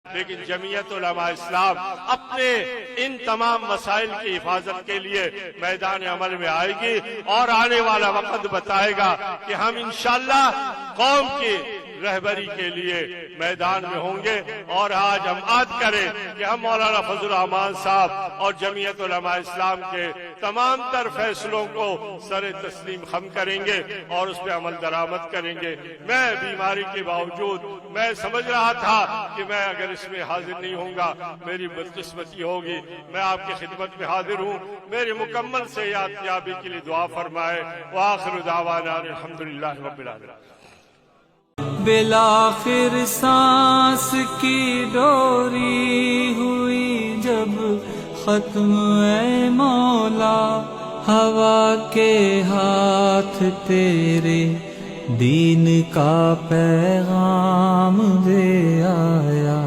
لیکن جمعیت علماء اسلام اپنے ان تمام مسائل کی حفاظت کے لیے میدان عمل میں آئے گی اور آنے والا وقت بتائے گا کہ ہم انشاءاللہ قوم کی رہبری کے لیے میدان میں ہوں گے، اور آج ہم عہد کریں کہ ہم مولانا فضل الرحمان صاحب اور جمعیت علماء اسلام کے تمام تر فیصلوں کو سر تسلیم خم کریں گے اور اس پہ عمل درآمد کریں گے۔ میں بیماری کے باوجود میں سمجھ رہا تھا کہ میں اگر اس میں حاضر نہیں ہوں گا میری بدقسمتی ہوگی، میں آپ کی خدمت میں حاضر ہوں، میری مکمل صحتیابی کے لیے دعا فرمائے۔ وآخر دعوانا الحمدللہ رب العالمین۔ بالآخر سانس کی ڈوری ہوئی جب ختم اے مولا، ہوا کے ہاتھ تیرے دین کا پیغام دے آیا۔